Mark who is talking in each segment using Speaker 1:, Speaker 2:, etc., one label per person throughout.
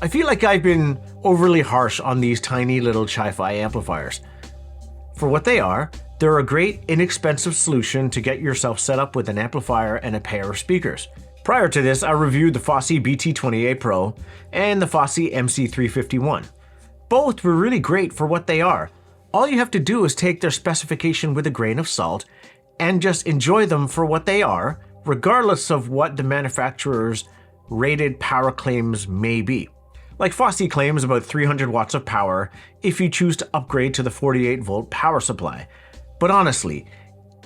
Speaker 1: feel like I've been overly harsh on these tiny little HIFI amplifiers. For what they are, they're a great inexpensive solution to get yourself set up with an amplifier and a pair of speakers. Prior to this, I reviewed the Fosi BT28 Pro and the FOsi MC351. Both were really great for what they are. All you have to do is take their specification with a grain of salt and just enjoy them for what they are, regardless of what the manufacturer's rated power claims may be. Like Fosi claims about 300 watts of power if you choose to upgrade to the 48 volt power supply. But honestly,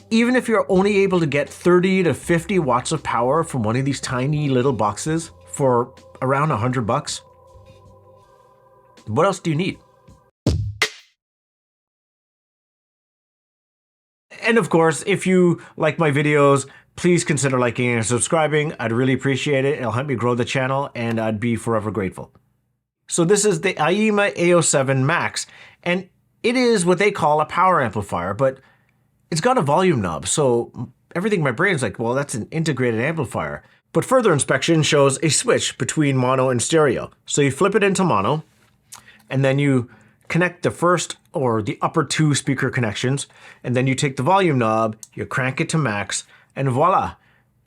Speaker 1: even if you're only able to get 30 to 50 watts of power from one of these tiny little boxes for around $100, what else do you need? And of course, if you like my videos, please consider liking and subscribing. I'd really appreciate it. It'll help me grow the channel and I'd be forever grateful. So this is the Aiyima A07 Max, and it is what they call a power amplifier, but it's got a volume knob, so everything in my brain's like, well, that's an integrated amplifier. But further inspection shows a switch between mono and stereo. So you flip it into mono, and then you connect the first or the upper two speaker connections, and then you take the volume knob, you crank it to max, and voila,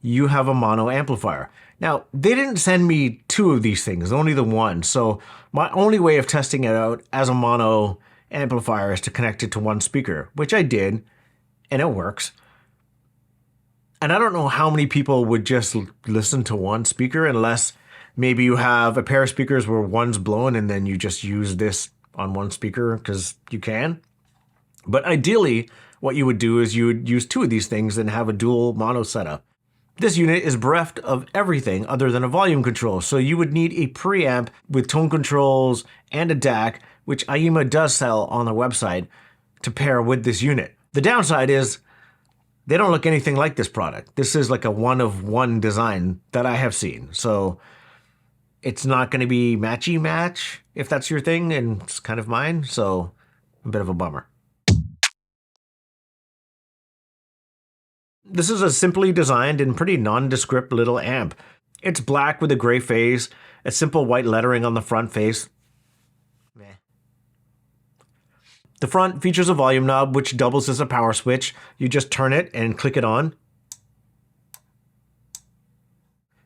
Speaker 1: you have a mono amplifier. Now, they didn't send me two of these things, only the one, so my only way of testing it out as a mono amplifier is to connect it to one speaker, which I did, and it works. And I don't know how many people would just listen to one speaker unless maybe you have a pair of speakers where one's blown and then you just use this on one speaker because you can. But ideally, what you would do is you would use two of these things and have a dual mono setup. This unit is bereft of everything other than a volume control, so you would need a preamp with tone controls and a DAC, which Aiyima does sell on their website, to pair with this unit. The downside is they don't look anything like this product. This is like a one-of-one design that I have seen, so it's not going to be matchy-match if that's your thing, and it's kind of mine, so a bit of a bummer. This is a simply designed and pretty nondescript little amp. It's black with a gray face, a simple white lettering on the front face. Meh. The front features a volume knob which doubles as a power switch. You just turn it and click it on.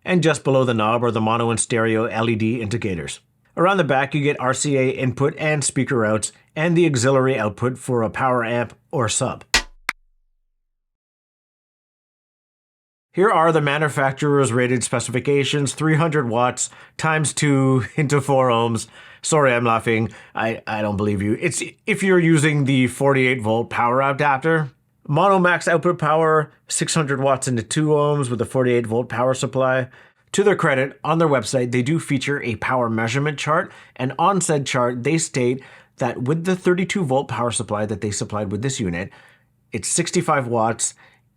Speaker 1: And just below the knob are the mono and stereo LED indicators. Around the back you get RCA input and speaker outs and the auxiliary output for a power amp or sub. Here are the manufacturer's rated specifications: 300 watts times 2 into 4 ohms. Sorry, I'm laughing. I don't believe you. It's if you're using the 48 volt power adapter. Mono max output power, 600 watts into 2 ohms with a 48 volt power supply. To their credit, on their website, they do feature a power measurement chart, and on said chart, they state that with the 32 volt power supply that they supplied with this unit, it's 65 watts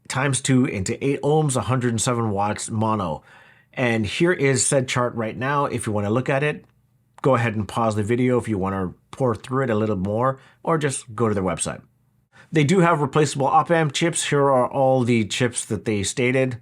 Speaker 1: times 2 into 8 ohms, 107 watts mono. And here is said chart right now. If you want to look at it, go ahead and pause the video if you want to pour through it a little more, or just go to their website. They do have replaceable op-amp chips. Here are all the chips that they stated.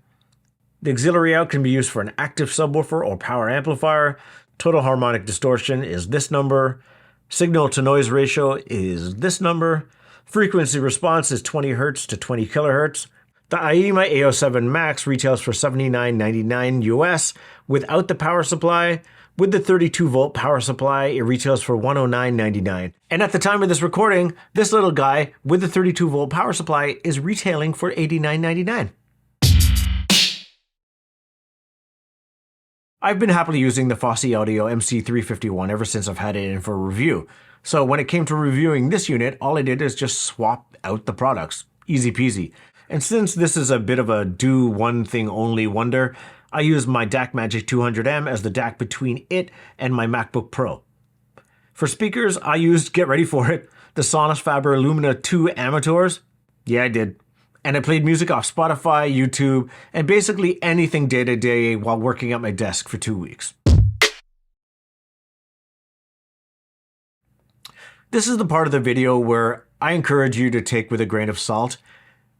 Speaker 1: The auxiliary out can be used for an active subwoofer or power amplifier. Total harmonic distortion is this number. Signal to noise ratio is this number. Frequency response is 20 Hz to 20 kHz. The Aiyima A07 Max retails for $79.99 US without the power supply. With the 32 volt power supply, it retails for $109.99. And at the time of this recording, this little guy with the 32 volt power supply is retailing for $89.99. I've been happily using the FOsi Audio MC351 ever since I've had it in for review. So when it came to reviewing this unit, all I did is just swap out the products. Easy peasy. And since this is a bit of a do one thing only wonder, I use my DAC Magic 200M as the DAC between it and my MacBook Pro. For speakers, I used, get ready for it, the Sonus Faber Lumina 2 Amateurs. Yeah, I did. And I played music off Spotify, YouTube, and basically anything day to day while working at my desk for 2 weeks. This is the part of the video where I encourage you to take with a grain of salt.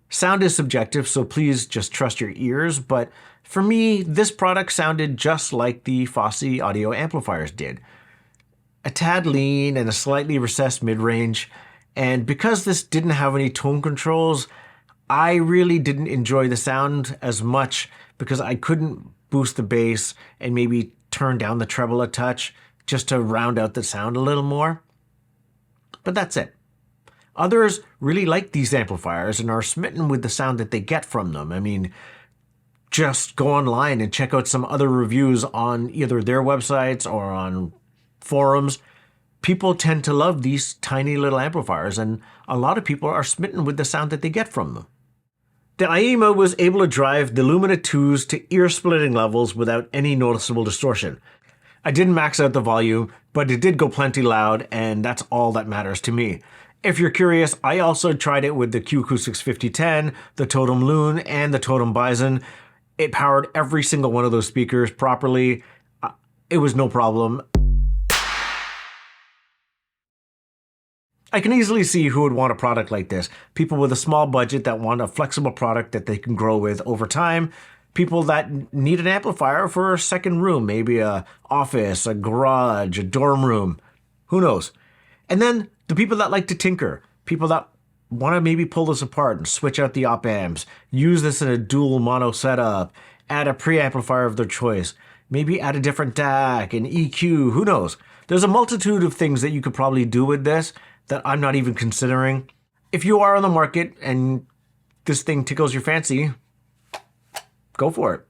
Speaker 1: Sound is subjective, so please just trust your ears, but for me, this product sounded just like the FOsi audio amplifiers did. a tad lean and a slightly recessed mid-range. And because this didn't have any tone controls, I really didn't enjoy the sound as much because I couldn't boost the bass and maybe turn down the treble a touch just to round out the sound a little more. But that's it. Others really like these amplifiers and are smitten with the sound that they get from them. I mean, just go online and check out some other reviews on either their websites or on forums. People tend to love these tiny little amplifiers, and a lot of people are smitten with the sound that they get from them. The Aiyima was able to drive the Lumina 2s to ear-splitting levels without any noticeable distortion. I didn't max out the volume, but it did go plenty loud, and that's all that matters to me. If you're curious, I also tried it with the Q-Acoustics 5010, the Totem Loon, and the Totem Bison. It powered every single one of those speakers properly. It was no problem. I can easily see who would want a product like this. People with a small budget that want a flexible product that they can grow with over time. People that need an amplifier for a second room, maybe a office, a garage, a dorm room. Who knows? And then the people that like to tinker. People that want to maybe pull this apart and switch out the op amps, use this in a dual mono setup, add a preamplifier of their choice, maybe add a different DAC, an EQ, who knows? There's a multitude of things that you could probably do with this that I'm not even considering. If you are on the market and this thing tickles your fancy, go for it.